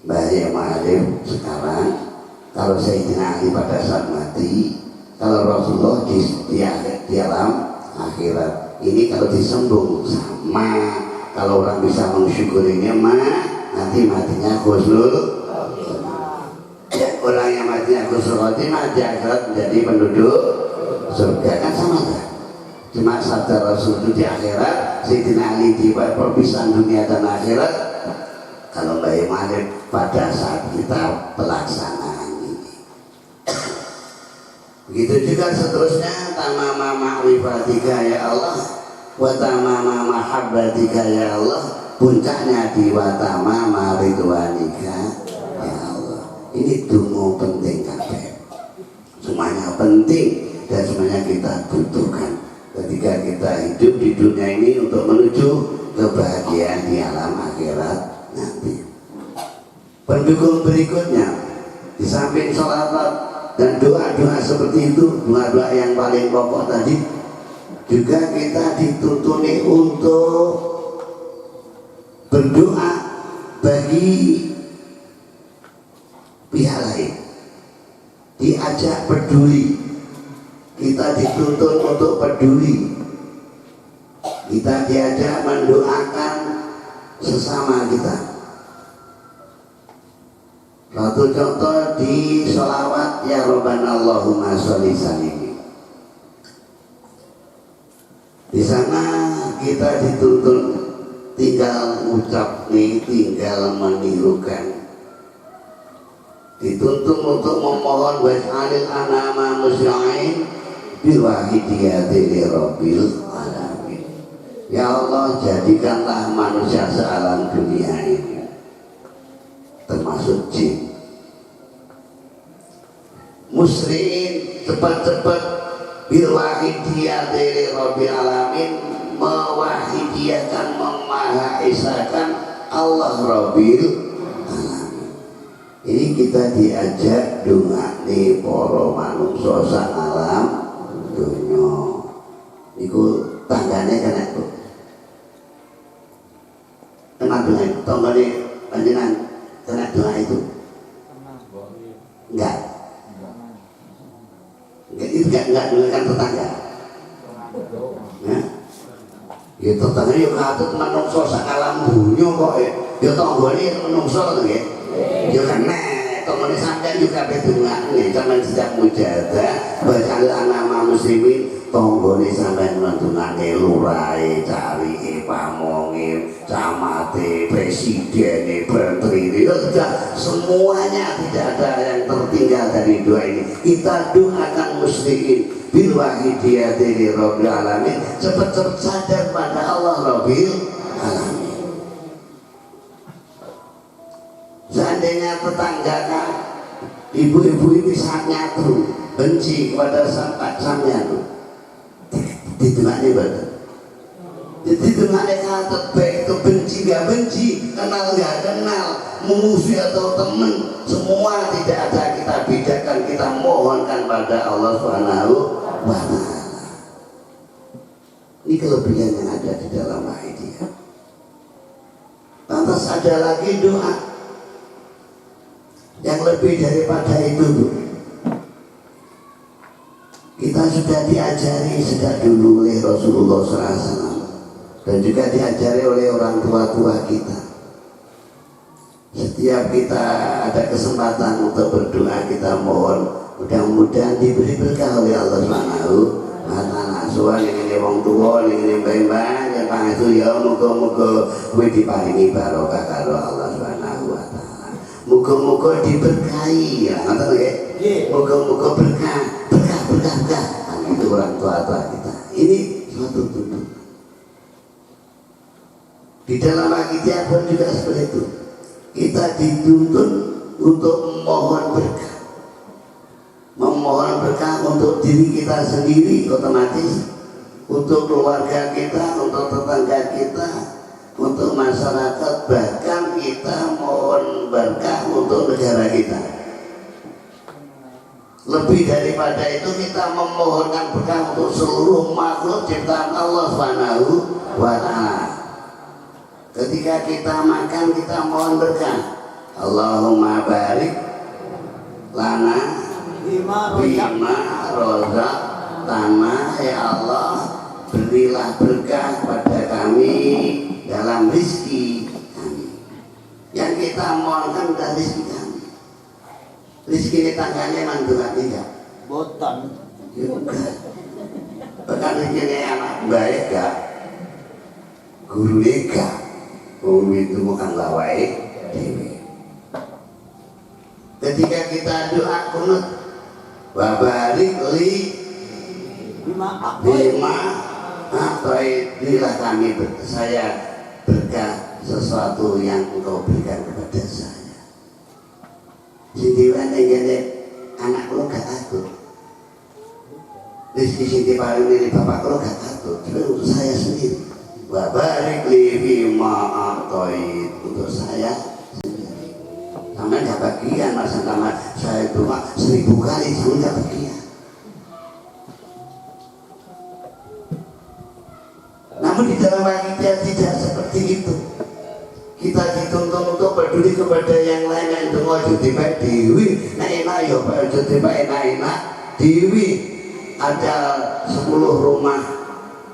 Bahya Mu'alif sekarang, kalau Sayyidina Ali pada saat mati, kalau Rasulullah di alam akhirat, ini kalau disembung sama. Kalau orang bisa mensyukuri nikmat, nanti matinya husnul. Orang yang matinya husnul khotimah di akhirat menjadi penduduk surga, kan sama kan? Cuma sabda Rasul itu di akhirat, Sayyidina Ali di perpisahan dunia dan akhirat. Kalau Mbak Iman pada saat kita pelaksanaan ini. Begitu juga seterusnya, tamama ma'rifatika ya Allah, wa tamama mahabbatika ya Allah, puncaknya di wa tamama ridwanika ya Allah. Ini dungo penting kabeh. Semuanya penting dan semuanya kita butuhkan ketika kita hidup di dunia ini untuk menuju kebahagiaan di alam akhirat nanti. Pendukung berikutnya, di samping sholawat dan doa-doa seperti itu, doa-doa yang paling pokok tadi, juga kita dituntuni untuk berdoa bagi pihak lain, diajak peduli. Kita dituntut untuk peduli, kita diajak mendoakan sesama kita. Satu contoh di sholawat ya Rabbana Allahumma sholli sallim. Di sana kita dituntut tinggal ucap nih, tinggal menirukan. Dituntut untuk memohon waj'alil anama muslimin bil wahidiyati li rabbil alamin. Ya Allah, jadikanlah manusia sealam dunia ini termasuk jin muslimin cepat-cepat bil wahidiyati li rabbil alamin, mewahidiyakan, memahaesakan Allah Rabbil alamin. Ini kita diajak dungane para manungsa sak alam dunya. Niku tanggane kena kok. Kena dengan tanggane panjenengan kena doa itu. Enggak. Enggak dengan tetangga. Nah. Ya tetangga yo katut manungsa sak alam dunya kok ya tanggane manungsa to nggih. Ya kena temen sampeyan juga bedungane sampeyan sedang mujahadah baca nama muslimin tanggane sampeyan mendungane lurahe, carike, pamonge, camate, presidene, menteri, sudah semuanya tidak ada yang tertinggal dari doa ini. Kita doakan muslimin bil wahidiyati li rabbil alamin, cepat-cepat sadar pada Allah Rabbil alamin. Seandainya tetangga kan ibu-ibu ini sangat nyatu benci kepada sampeyan tuh ditengahnya badan, jadi tengahnya katut baik itu benci gak benci, kenal gak kenal, musuh atau teman, semua tidak ada kita bedakan, kita mohonkan pada Allah Subhanahu wa Ta'ala. Ini kelebihan yang ada di dalam wahidiyah. Lantas ada lagi doa yang lebih daripada itu, Bu. Kita sudah diajari sejak dulu oleh Rasulullah SAW dan juga diajari oleh orang tua-tua kita. Setiap kita ada kesempatan untuk berdoa, kita mohon mudah-mudahan diberi berkah oleh Allah Subhanahu wa Ta'ala. Soal ini wong tua, ini mbah-mbah, yang pangestu ya muga-muga kuwi diparingi barokah karo Allah Subhanahu wa Ta'ala. Muga-muga diberkahi ya, ngoten nggih. Muga-muga berkah. Itu orang tua-tua kita. Ini suatu tuntunan. Di dalam wahidiyah pun juga seperti itu. Kita dituntut untuk memohon berkah. Memohon berkah untuk diri kita sendiri otomatis, untuk keluarga kita, untuk tetangga kita, untuk masyarakat, bahkan kita mohon berkah untuk negara kita. Lebih daripada itu kita memohonkan berkah untuk seluruh makhluk ciptaan Allah Subhanahu wa Ta'ala. Ketika kita makan kita mohon berkah. Allahumma barik lana bima rozaqtana, ya Allah berilah berkah pada kami dalam rizki kami. Yang kita mohonkan adalah rizki kami. Rizki ini tangganya mandungan tidak? Botan. Bahkan rizki ini anak baik gak? Guru gak? Itu bukan lawai dewi. Ketika kita doa kunut wabarik li bima berilah kami saya berkah sesuatu yang engkau berikan kepada saya. Siti wane ngene anak kula gak atur. Rezeki siti paling ini bapak kula gak atur. Itu untuk saya sendiri. Wa barik li bima atoit, untuk saya sendiri. Sampai gak bagian masa sama saya itu 1000 kali saya gak bagian. Namun di dalam wahidiyah tidak seperti itu. Kita dituntut untuk peduli kepada yang lain, yang tengah jadi baik dewi, nah enak ya Pak, jadi baik enak dewi. Ada 10 rumah,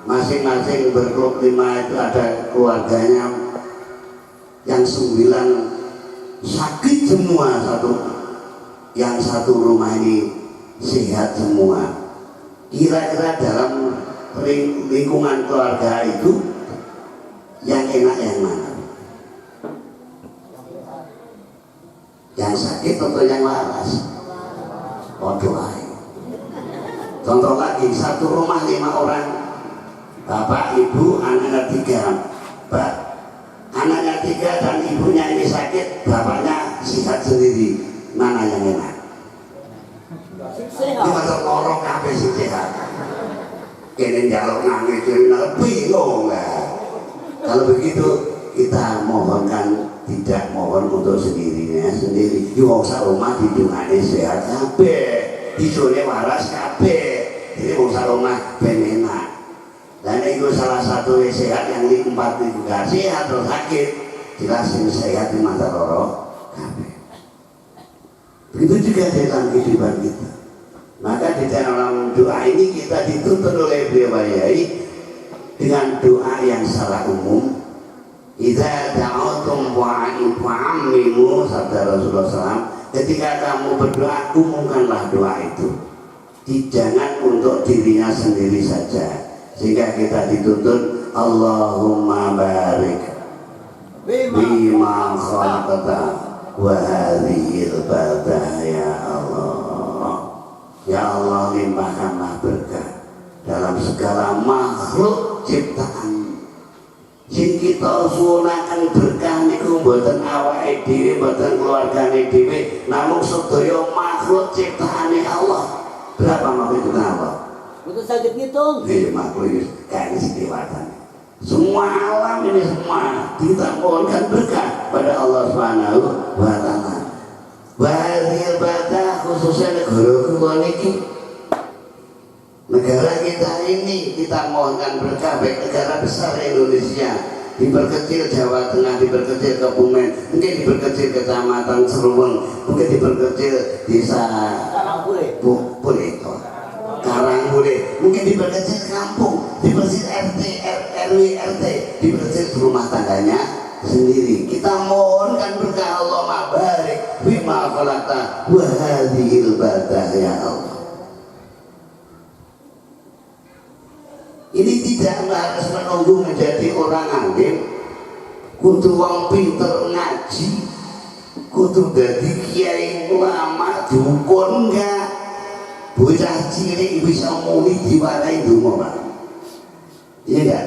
masing-masing berkeluarga 5, itu ada keluarganya yang 9 sakit semua, yang satu rumah ini sehat semua. Kira-kira dalam lingkungan keluarga itu yang enak yang mana? Yang sakit atau yang waras? Waduh, contoh lagi lagi, satu rumah 5 orang, bapak, ibu, anaknya 3, Pak, anaknya 3 dan ibunya ini sakit, bapaknya sihat sendiri, mana yang enak? Ini macam lorong kabeh sing sehat. Kene njaluk nangis bingung lah. Kalau begitu kita mohonkan, tidak mohon untuk sendirinya sendiri. Di wong sak omah didungane sehat kabeh, dijone waras kabeh. Jadi wong sak omah ben enak. Dan itu salah satu yang sehat, yang 4 itu gak sehat atau sakit, jelas yang sehat di mata loro kabeh. Begitu juga dalam kehidupan kita. Maka di dalam doa ini kita dituntut oleh beliau Yai dengan doa yang secara umum. Idza da'utum fa'ammimu, sabda Rasulullah SAW, ketika kamu berdoa umumkanlah doa itu. Jangan untuk dirinya sendiri saja. Sehingga kita dituntut Allahumma barik bima khalaqta wa hadhil badah ya Allah. Ya Allah, limpahkanlah berkah dalam segala makhluk ciptaan. Sing kita sunakan berkah niku mboten awake dhewe, mboten keluargane dhewe, namung sedaya makhluk ciptaane Allah. Berapa makhluk itu Allah? Betul sakit ngitung. Iya, makhluk itu kayak istiwatan. Semua alam ini semua kita mohonkan berkah pada Allah Subhanahu wa Ta'ala. Wahil badah khususnya negara niki, negara kita ini kita mohonkan berkah, baik negara besar Indonesia, diperkecil Jawa Tengah, diperkecil Kebumen, mungkin diperkecil Kecamatan Seruweng, mungkin diperkecil desa Karangbule, mungkin diperkecil kampung, diperkecil RT, RW, RT, diperkecil rumah tangganya sendiri. Kita mohonkan berkah Allah barik bima khalaqta wa hadhil badah ya Allah. Ini tidak harus menunggu menjadi orang alim, kudu wong pinter ngaji, kudu dadi kiai ulama dukun enggak. Bocah cilik bisa muni diwarai donga, Pak. Iya enggak?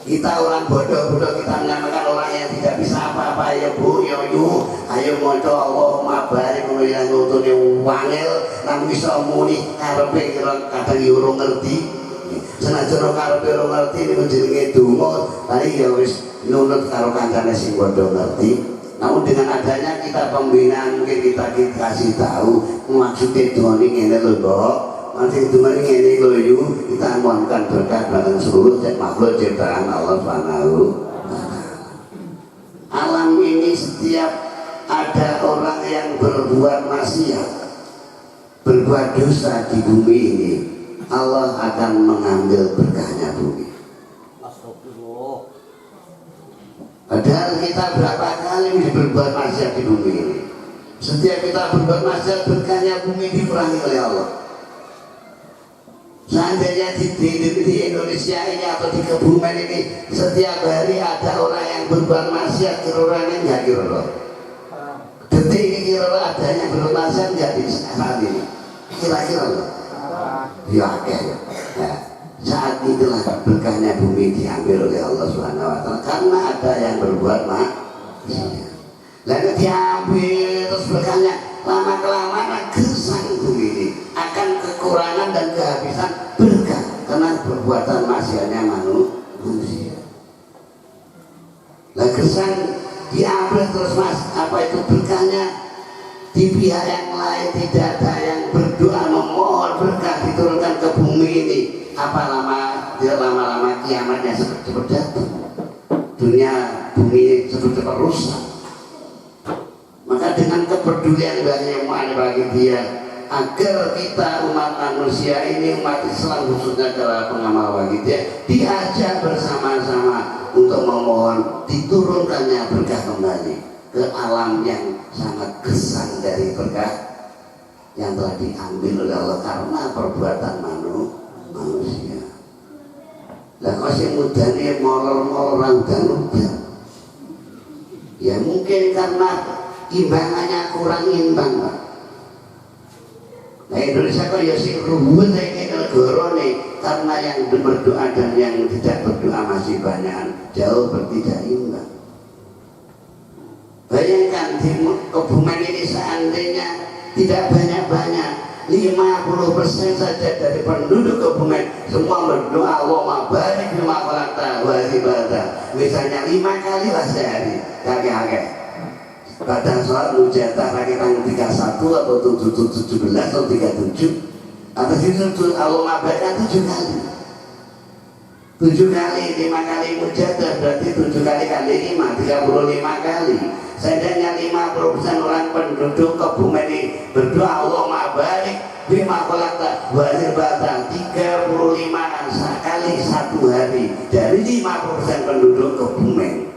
Kita orang bodoh-bodoh, kita menamakan orang yang tidak bisa apa-apa. Ya Bu, ya Yu, ayo moco Allahumma barik yang nutune wangil, namun bisa muni karepe kadang urung ngerti. Senajan karepe urung ngerti niku jenenge donga, tapi ya wis nunut karo kancane sing padha ngerti. Namun dengan adanya kita pembinaan, mungkin kita kasih tahu maksudnya doa ini ngene lho, Mbok. Nanti itu mari ngene lho yu, kita mohonkan berkah bareng seluruh makhluk ciptaan Allah Subhanahu. Alam ini setiap ada orang yang berbuat maksiat, berbuat dosa di bumi ini, Allah akan mengambil berkahnya bumi. Padahal kita berapa kali berbuat maksiat di bumi ini. Setiap kita berbuat maksiat, berkahnya bumi dikurangi oleh Allah. Seandainya di Indonesia ini atau di Kebumen ini setiap hari ada orang yang berbuat maksiat, kira-kira nggak kira-kira detik ini kira-kira adanya berbuat maksiat nggak di saat ini kira-kira ya oke. Nah, saat itulah berkahnya bumi diambil oleh Allah Subhanahu wa Ta'ala karena ada yang berbuat maksiat. Lalu diambil terus berkahnya, lama-kelamaan gersang bumi ini akan kekurangan dan kehabisan berkah karena perbuatan maksiatnya manusia. Lah gersang diambil terus mas, apa itu berkahnya di pihak yang lain tidak ada yang berdoa memohon berkah diturunkan ke bumi ini. Apa lama-lama kiamatnya cepat-cepat datang, dunia bumi cepat-cepat rusak. Maka dengan kepedulian yang ada bagi dia, agar kita umat manusia ini, umat Islam khususnya adalah pengamal bagi dia, diajak bersama-sama untuk memohon diturunkannya berkah kembali ke alam yang sangat gersang dari berkah yang telah diambil oleh Allah karena perbuatan manusia. Lah kok sing mudane molor-molor udan-udan. Ya mungkin karena imbangannya kurang imbang, Pak. Nah Indonesia kok ya sih ruwet ini negara nih, karena yang berdoa dan yang tidak berdoa masih banyak, jauh berbeda imbang. Bayangkan di Kebumen ini seandainya tidak banyak-banyak, 50% saja dari penduduk Kebumen semua berdoa Allahumma barik lima khalaqta wa ibadah, misalnya 5 kali lah sehari, kakek-kakek kadang sholat mujadah lagi tanggal 31 atau 17 atau 37 atau itu Allahumma barik 7 kali, 7 kali, 5 kali mujadah berarti 7 kali kali 5, 35 kali. Seandainya 50% orang penduduk Kebumen ini berdoa Allahumma barik bima khalaqta wa ibadah 35 kali satu hari dari 50% penduduk Kebumen.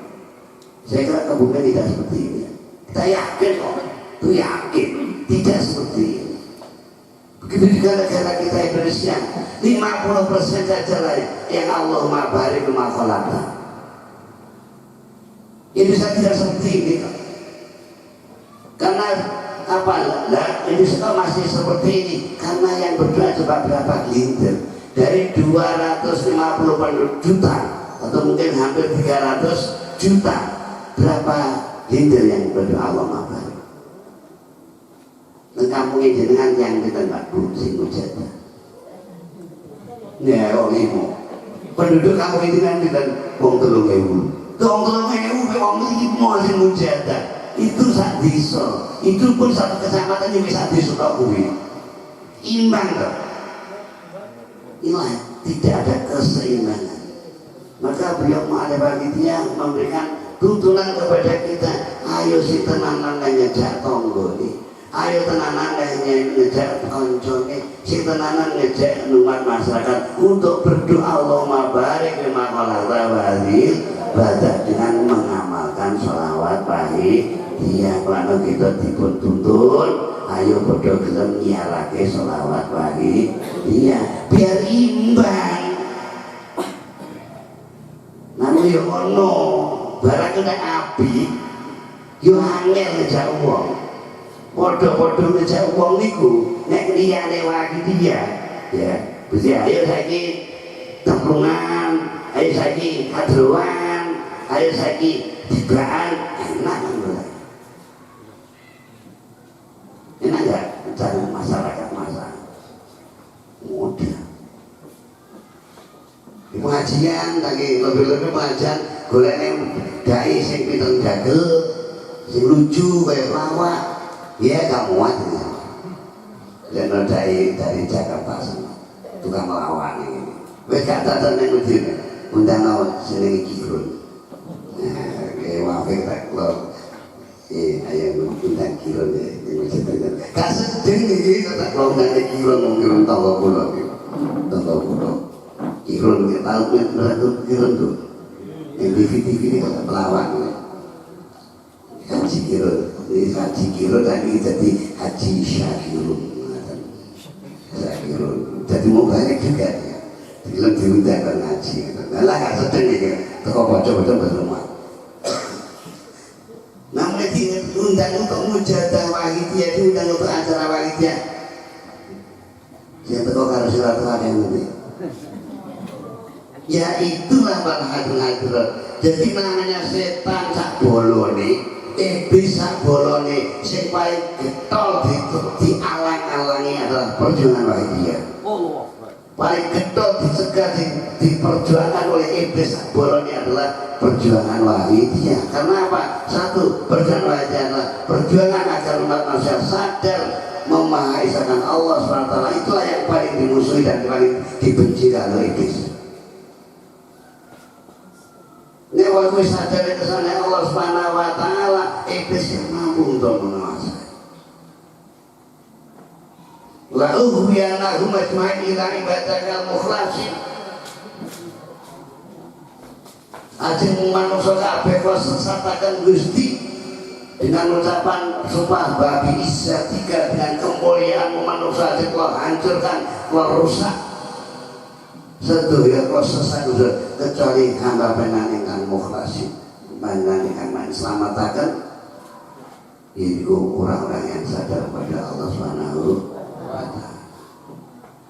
Saya kira Kebumen tidak seperti ini. Kita yakin kok, itu yakin tidak seperti ini. Begitu juga negara kita Indonesia, 50% saja lah yang Allahumma barik bima khalaqta. Indonesia tidak seperti ini karena apa lah, Indonesia masih seperti ini karena yang berdoa coba berapa gelintir dari 250 penduduk juta atau mungkin hampir 300 juta, berapa gelintir yang berdoa Allahumma barik. Nang kampungnya jenengan yang kita nggak sing mujadah ya wong ibu penduduk kampung ini kan kita wong 3.000 wong 5 sing mujadah itu sak desa, itu pun satu kecamatan yang bisa desa tok kuwi imbang kok. Inilah tidak ada keseimbangan. Maka beliau Mu'alif memberikan tuntunan kepada kita, ayo si tenanan ngejak tonggo nih, ayo tenanan ngejak koncone, si tenanan ngejak umat masyarakat untuk berdoa Allahumma barik lima khalaqta wa ibadah dengan mengamalkan sholawat pagi. Iya, kalau kita dipun tuntun, ayo bodoh gelem nyiarake sholawat pagi. Iya, biar imbang. Namun yo ono, barang kena api, yo angel ngejak wong. Bodoh-bodoh ngejak wong niku, nek liyane wagi dia, ya. Bisa ayo saiki templungan, ayo saiki kadroan, ayo saiki tibraan, enak kan. Enak gak cara masyarakat masa mudah di pengajian lagi lebih-lebih pengajian goleknya dai sing pinter jagel sing lucu kayak lawak ya gak muat dan dai dari Jakarta sana tukang lawak ini wes gak datang yang udin undang awak sini kirun kayak wafik tak lo ayo undang kirun ya gak sedih nih kata kalau undang kirun tangga pulau kirun kita tahu kirun tuh yang TV ini kata pelawak haji kirun tadi jadi haji syakirun jadi mau banyak juga film diundang ngaji lah gak sedih nih toko bocor-bocor berumah. Namun diundang untuk mujadah wahidiyah, diundang untuk acara wahidiyah. Yang teko karo silaturahmi nanti. Ya itulah barahadul hadirat. Jadi namanya setan sak bolone, iblis sak bolone, sing paling getol dialang-alangi adalah perjuangan wahidiyah. Paling getol dicegah diperjuangkan oleh iblis sak bolone adalah perjuangan wahidiyah. Karena apa? Satu, perjuangan wahidiyah adalah perjuangan agar umat manusia sadar memahaesakan Allah SWT. Itulah yang paling dimusuhi dan paling dibenci oleh iblis. Ini waktu sadar kesana Allah SWT, iblis yang mampu untuk menguasai. La ughwiyannahum ajma'in ila ibadakal mukhlasin. Ajeng manusia kabeh kok sesatakan Gusti dengan ucapan sumpah babi izzatika, dengan kemuliaan manusia kok hancurkan, kok rusak sedaya kok sesat kecuali hamba panjenengan mukhlasin, panjenengan selamatkan itu orang-orang yang sadar pada Allah Subhanahu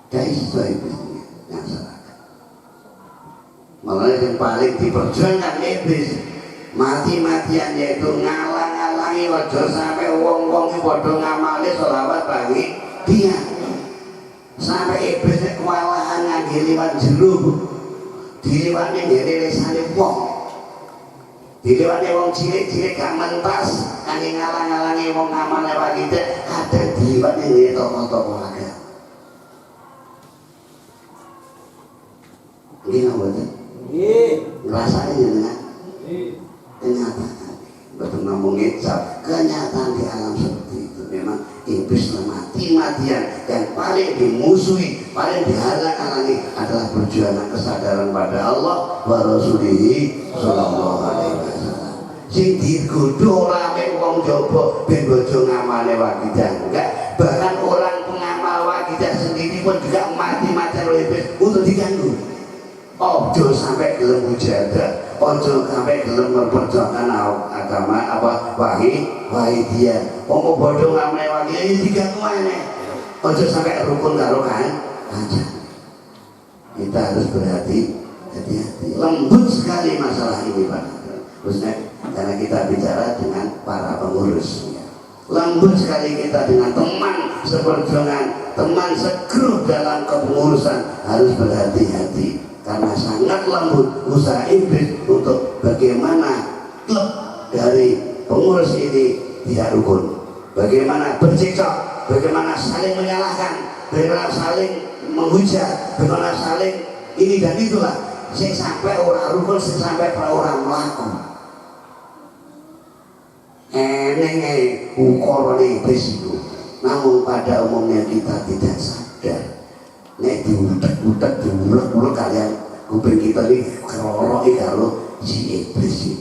Gak iso iblis nyangsarakan. Malah yang paling diperjuangkan iblis mati-matian yaitu ngalang-alangi ojo sampai wong-wong iki padha ngamali selawat bagi dia. Sampai iblis kewalahan ngangge liwat jero. Diliwatne ngene lesane wong. Diliwatne wong cilik-cilik gak mentas kangge ngalang-alangi wong ngamal lewat kita, kadang diliwatne ngene tokoh-tokoh agama. Nggih mboten? Nggih. Rasane jenengan? Nggih. Kenyataan. Betul ngomong ngecap, kenyataan di alam seperti itu memang iblis mati-matian dan paling dimusuhi, paling dihalang-halangi adalah perjuangan kesadaran pada Allah wa Rasulihi sallallahu alaihi wasallam. Sing digodho rame wong jaba ben bojo ngamale wakidah enggak, bahkan orang pengamal wakidah sendiri pun juga mati-matian oleh iblis untuk diganggu. Ojo sampai gelem mujahadah, ojo sampai gelem memperjuangkan agama apa wahidiyah. Wong bodho ngamne wahidiyah diganggu meneh. Ojo sampai rukun karo kan aja. Kita harus berhati-hati. Lembut sekali masalah ini Pak. Khususnya karena kita bicara dengan para pengurus. Lembut sekali kita dengan teman seperjuangan, teman sekrup dalam kepengurusan harus berhati-hati. Karena sangat lembut usaha iblis untuk bagaimana klub dari pengurus ini tidak rukun, bagaimana bercekcok, bagaimana saling menyalahkan, bagaimana saling menghujat, bagaimana saling ini dan itulah. Sing sampai orang rukun, sing sampai orang melaku. Eneng ukor iblis itu. Namun pada umumnya kita tidak sadar. Nek diutek-utek, diulek-ulek kalian kuping kita ini kerorok kalau si iblis ini.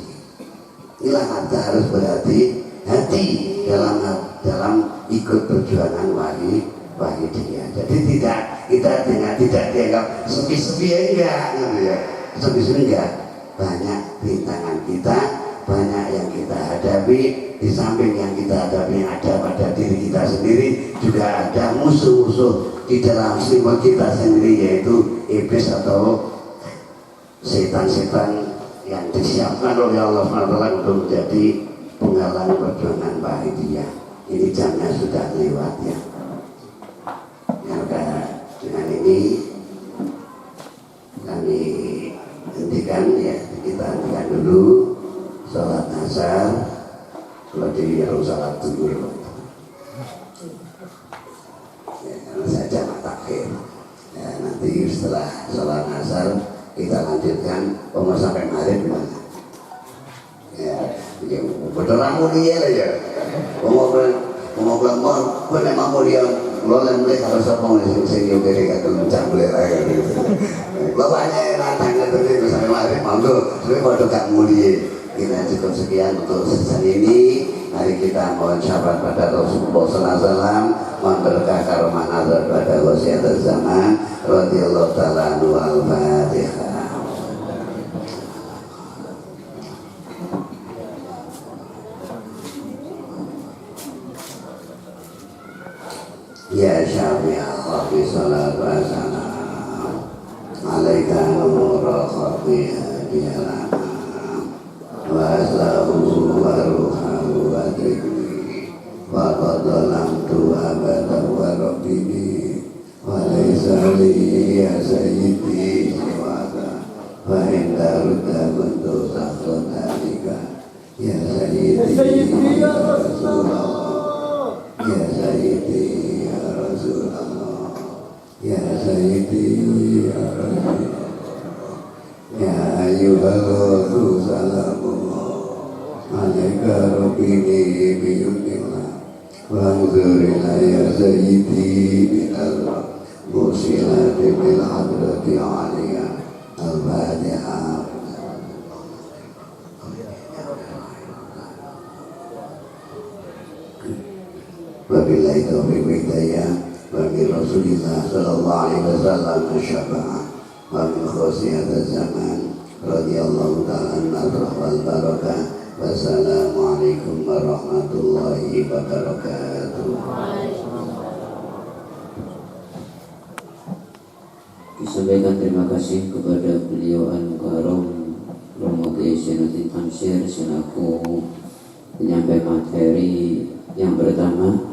Inilah kita harus berhati-hati dalam ikut perjuangan wahidiyah. Jadi kita tidak dianggap sepi-sepi enggak, gitu ya. Sepi-sepi enggak. Banyak rintangan kita, banyak yang kita hadapi. Di samping yang kita hadapi ada pada diri kita sendiri, juga ada musuh-musuh di dalam simbol kita sendiri, yaitu iblis atau setan-setan yang disiapkan oleh Allah SWT untuk menjadi penghalang perjuangan wahidiyah. Ini jamnya sudah lewat ya. Maka dengan ini kami hentikan ya, kita hentikan dulu sholat asar. Kalau di salat zuhur ya, karena saya jamak takhir ya, nanti setelah sholat asar kita lanjutkan sampai maghrib gimana ya, betul mulia lah ya ngomong memang mulia lo yang mulai kalau sopong sing dari kata mencambel lagi bapaknya nantangnya terus sampai maghrib mantul sebenarnya kalau gak mulia. Kita cukup sekian untuk sesi ini. Mari kita mohon syafaat pada Rasulullah SAW, mohon berkah karomah nazar pada wasiat zaman radhiyallahu ta'ala anhu. Al-Fatihah. Ya syafi'al khalqi salatu wa salam alaika nurul khalqi hadiyalana wa aslahu wa ruhahu wa dhikri wa qadalamtu abada wa rabbini wa laysa li ya sayyidi siwaka wa inda rudda kuntu sakhun alika ya sayyidi ya Rasulullah ya sayyidi ya Rasulullah ya sayyidi ya Rasulullah ya ayyuhal rasul salamullah alaika rabbini biyunillah wa anzurina ya sayyidi binallah musilati bil hadrati aliyah al-Fatihah. Wabillahi taufiq wa hidayah wa bi Rasulillah sallallahu alaihi wasallam syafa'ah wa min khosiyat zaman radhiyallahu ta'ala an-nasr wal barakah. Wassalamualaikum warahmatullahi wabarakatuh. sampaikan terima kasih kepada beliau Al-Mukarram Romo Kiai Zainuddin Tamsir selaku penyampai materi yang pertama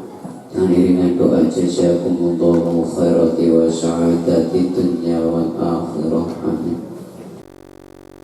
dengan iringan doa jazakumullahu khairati wa sa'adati dunya